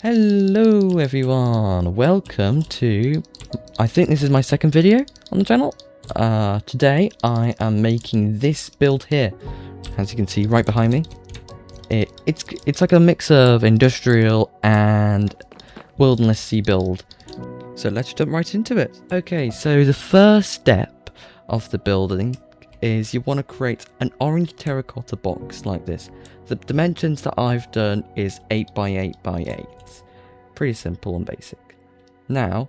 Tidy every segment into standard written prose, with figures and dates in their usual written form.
Hello everyone, welcome to, I think this is my second video on the channel. Today I am making this build here, as you can see right behind me. It's like a mix of industrial and wildernessy build. So let's jump right into it. Okay, so the first step of the building is you want to create an orange terracotta box like this. The dimensions that I've done is 8 by 8 by 8. Pretty simple and basic. Now,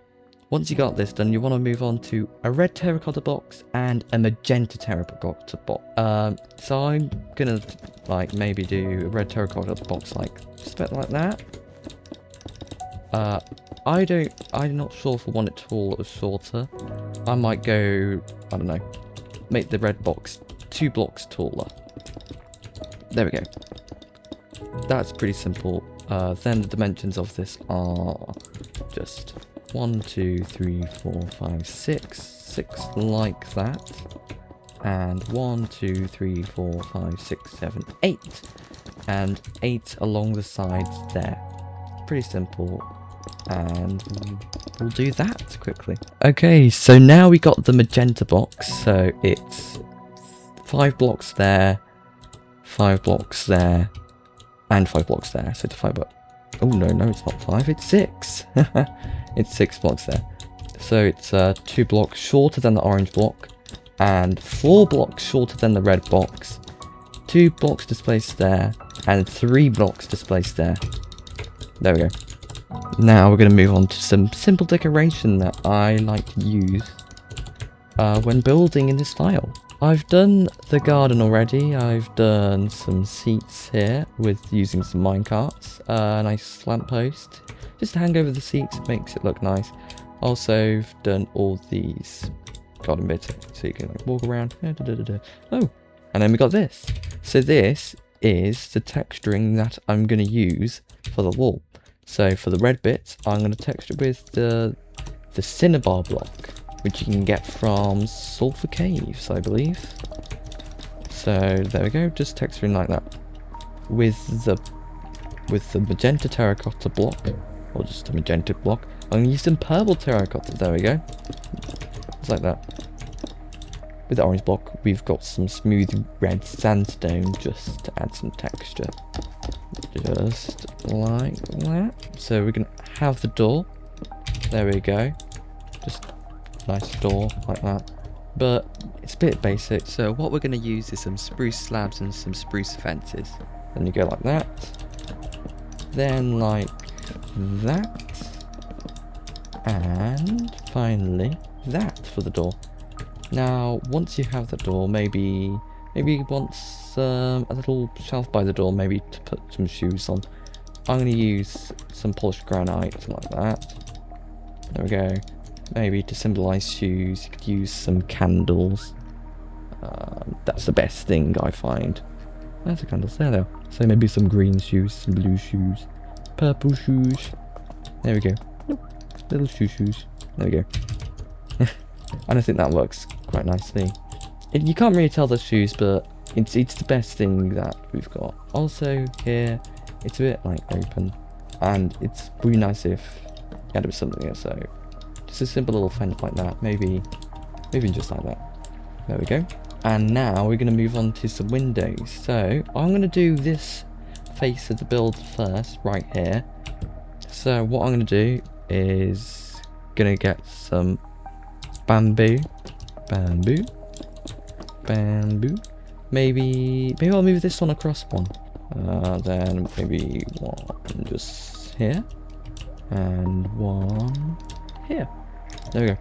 once you got this done, you want to move on to a red terracotta box and a magenta terracotta box. So I'm gonna maybe do a red terracotta box just a bit like that. I'm not sure if I want it taller or shorter. I might go, I don't know, make the red box 2 blocks taller. There we go. That's pretty simple. Then the dimensions of this are just 1, 2, 3, 4, 5, 6 like that, and 1, 2, 3, 4, 5, 6, 7, 8, and 8 along the sides there. Pretty simple, and we'll do that quickly. Okay, so now we got the magenta box, so it's 5 blocks there, 5 blocks there, and 5 blocks there, so to 5 blocks. Oh no, it's not 5, it's 6. It's 6 blocks there. So it's 2 blocks shorter than the orange block, and 4 blocks shorter than the red box, 2 blocks displaced there, and 3 blocks displaced there. There we go. Now we're going to move on to some simple decoration that I like to use when building in this style. I've done the garden already. I've done some seats here with using some minecarts, a nice lamppost, just to hang over the seats, makes it look nice. Also, I've done all these garden bits so you can walk around. Oh, and then we got this. So this is the texturing that I'm going to use for the wall. So for the red bits, I'm going to texture with the cinnabar block, which you can get from Sulphur Caves, I believe. So there we go, just texturing like that. With the magenta terracotta block, or just a magenta block, I'm going to use some purple terracotta. There we go, just like that. With the orange block, we've got some smooth red sandstone just to add some texture. Just like that. So we're going to have the door. There we go. Just nice door like that, but it's a bit basic. So what we're going to use is some spruce slabs and some spruce fences. Then you go like that, then like that, and finally that for the door. Now once you have the door, maybe you want a little shelf by the door, maybe to put some shoes on. I'm going to use some polished granite like that. There we go. Maybe to symbolise shoes, you could use some candles. That's the best thing I find. There's the candles, there they are. So maybe some green shoes, some blue shoes, purple shoes. There we go. Little shoes. There we go. And I think that works quite nicely. You can't really tell the shoes, but it's the best thing that we've got. Also here, it's a bit open, and it's really nice if you had it with something here. So just a simple little fence like that, maybe just like that. There we go. And now we're going to move on to some windows. So I'm going to do this face of the build first, right here. So what I'm going to do is going to get some bamboo. Maybe I'll move this one across one. Then maybe one just here, and one here. There we go.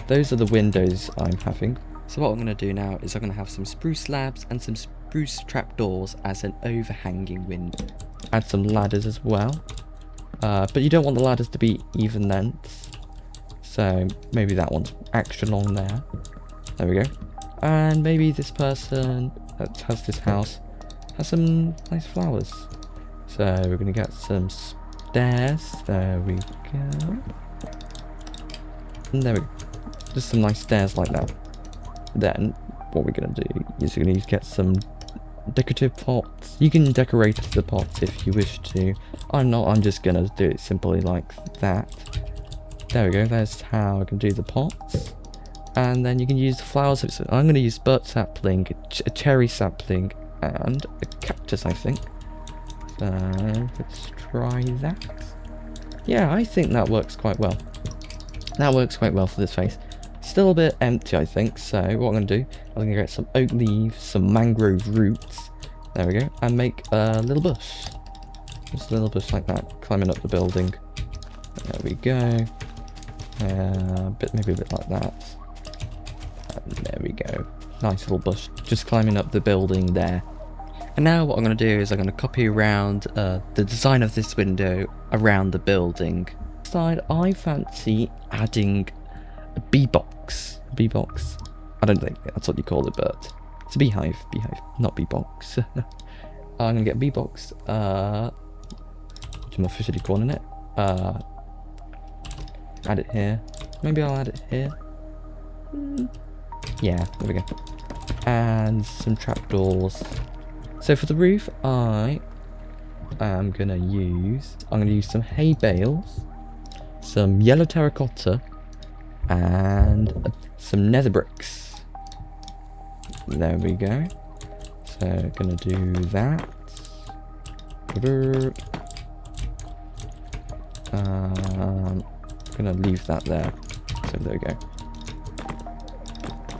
Those are the windows I'm having. So what I'm going to do now is I'm going to have some spruce slabs and some spruce trapdoors as an overhanging window. Add some ladders as well. But you don't want the ladders to be even lengths. So maybe that one's extra long there. There we go. And maybe this person that has this house has some nice flowers. So we're going to get some stairs. There we go. And there we go. Just some nice stairs like that. Then what we're going to do is we're going to get some decorative pots. You can decorate the pots if you wish to. I'm not, I'm just gonna do it simply like that. There we go, that's how I can do the pots. And then you can use the flowers. So I'm gonna use birch sapling, a cherry sapling, and a cactus, I think. So let's try that. Yeah, I think that works quite well. That works quite well for this face. Still a bit empty, I think, so what I'm going to do, I'm going to get some oak leaves, some mangrove roots, there we go, and make a little bush. Just a little bush like that, climbing up the building. There we go. Maybe a bit like that. And there we go. Nice little bush, just climbing up the building there. And now what I'm going to do is I'm going to copy around the design of this window around the building. Side, I fancy adding a bee box. Bee-box? I don't think that's what you call it, but it's a beehive. Beehive, not bee-box. I'm going to get a bee-box. What am I officially calling it? Add it here. Maybe I'll add it here. Yeah, there we go. And some trapdoors. So for the roof, I'm gonna use some hay bales, some yellow terracotta, and some nether bricks. There we go. So gonna do that. Gonna leave that there. So there we go.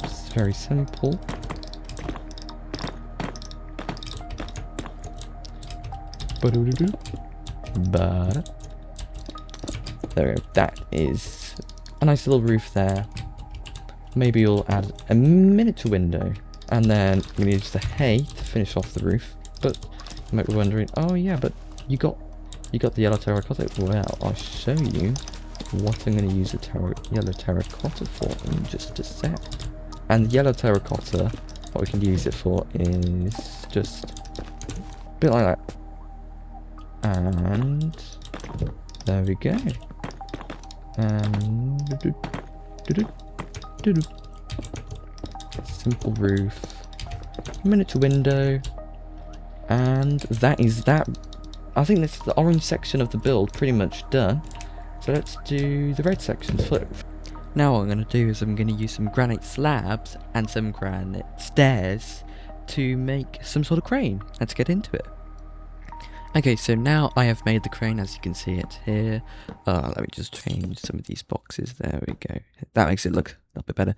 It's very simple. But there we go. That is a nice little roof there. Maybe you'll add a miniature window, and then I'm gonna use the hay to finish off the roof. But you might be wondering, oh yeah, but you got the yellow terracotta. Well, I'll show you what I'm gonna use the yellow terracotta for in just a sec. And the yellow terracotta, what we can use it for is just a bit like that. And there we go. And simple roof, miniature window, and that is that. I think that's the orange section of the build pretty much done. So let's do the red sections first. Now what I'm going to do is I'm going to use some granite slabs and some granite stairs to make some sort of crane. Let's get into it. Okay, so now I have made the crane, as you can see it here. Let me just change some of these boxes. There we go. That makes it look a little bit better.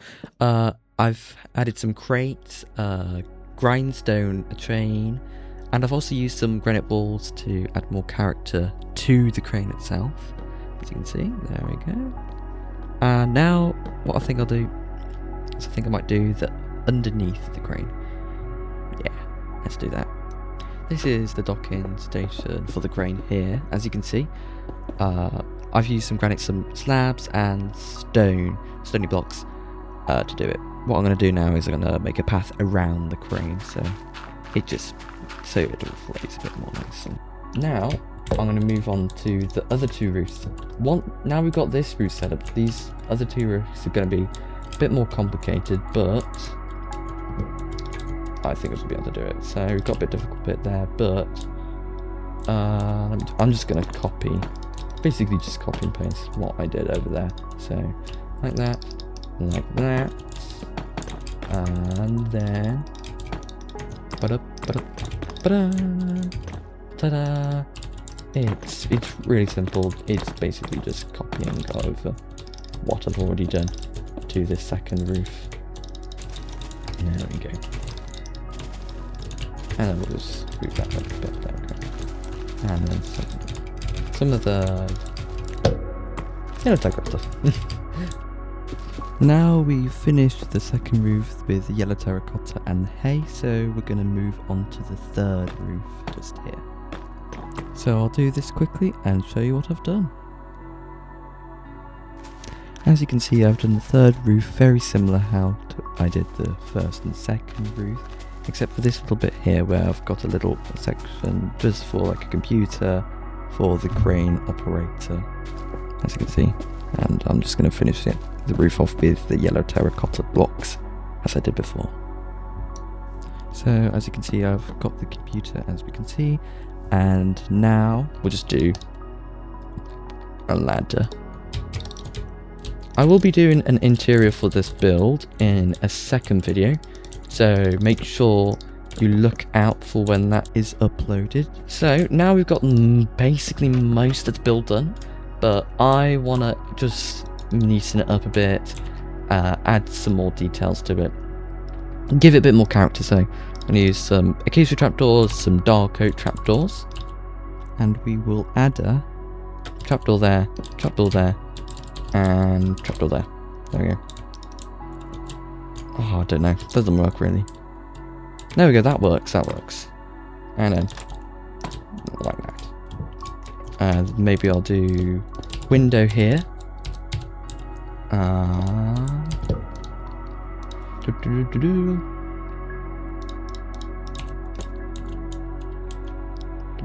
I've added some crates, grindstone, a chain, and I've also used some granite walls to add more character to the crane itself. As you can see, there we go. And now, what I think I'll do is I think I might do the underneath the crane. Yeah, let's do that. This is the docking station for the crane here, as you can see. I've used some granite, some slabs, and stony blocks to do it. What I'm going to do now is I'm going to make a path around the crane, so it all flows a bit more nicely. Now, I'm going to move on to the other two roofs. Now we've got this roof set up, these other two roofs are going to be a bit more complicated, but I think we'll be able to do it. So we've got a bit difficult bit there, but I'm just going to basically just copy and paste what I did over there. So like that, and then ta-da! It's really simple. It's basically just copying over what I've already done to this second roof. There we go. And then we'll just move that up a bit, there we go. And then some of the type of stuff. Now we've finished the second roof with the yellow terracotta and hay, so we're going to move on to the third roof just here. So I'll do this quickly and show you what I've done. As you can see, I've done the third roof very similar how I did the first and second roof, except for this little bit here where I've got a little section just for like a computer for the crane operator, as you can see. And I'm just going to finish the roof off with the yellow terracotta blocks as I did before. So as you can see, I've got the computer, as we can see, and now we'll just do a ladder. I will be doing an interior for this build in a second video, so make sure you look out for when that is uploaded. So now we've got basically most of the build done, but I want to just neaten it up a bit, add some more details to it, give it a bit more character. So I'm going to use some acacia trapdoors, some dark oak trapdoors, and we will add a trapdoor there, and trapdoor there. There we go. Oh, I don't know. Doesn't work really. There we go. That works. And then like that. Maybe I'll do window here.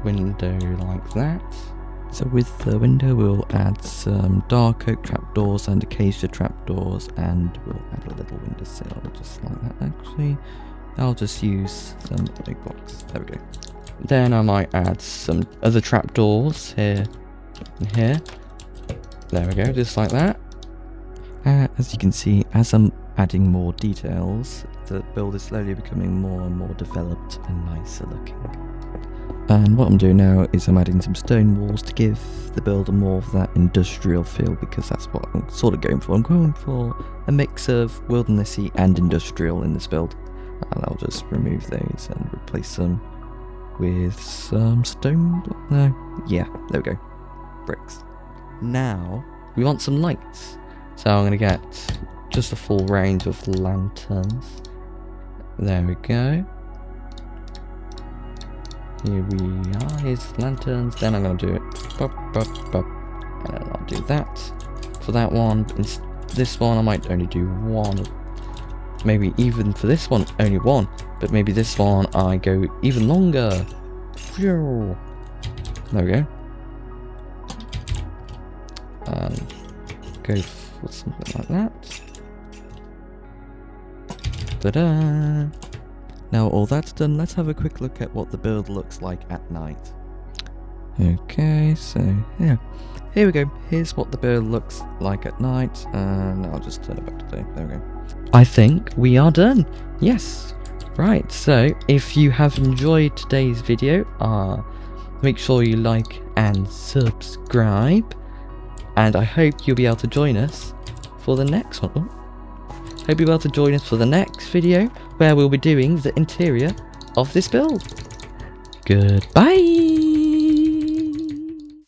Window like that. So with the window we'll add some dark oak trapdoors and acacia trapdoors, and we'll add a little windowsill just like that. Actually, I'll just use some big blocks. There we go. Then I might add some other trapdoors here and here. There we go, just like that. As you can see, as I'm adding more details, the build is slowly becoming more and more developed and nicer looking. And what I'm doing now is I'm adding some stone walls to give the build more of that industrial feel, because that's what I'm sort of going for. I'm going for a mix of wildernessy and industrial in this build. And I'll just remove those and replace them with some stone block. No, yeah, there we go. Bricks. Now, we want some lights. So I'm going to get just a full range of lanterns. There we go. Here we are, here's lanterns. Then I'm going to do it. And then I'll do that. For that one, this one I might only do one. Maybe even for this one, only one. But maybe this one I go even longer. There we go. Go for something like that. Ta-da! Now all that's done, let's have a quick look at what the build looks like at night. Okay, so yeah, here we go. Here's what the build looks like at night, and I'll just turn it back to day. There we go. I think we are done. Yes. Right, so if you have enjoyed today's video, make sure you like and subscribe, and I hope you'll be able to join us for the next one. Hope you'll be able to join us for the next video, where we'll be doing the interior of this build. Goodbye!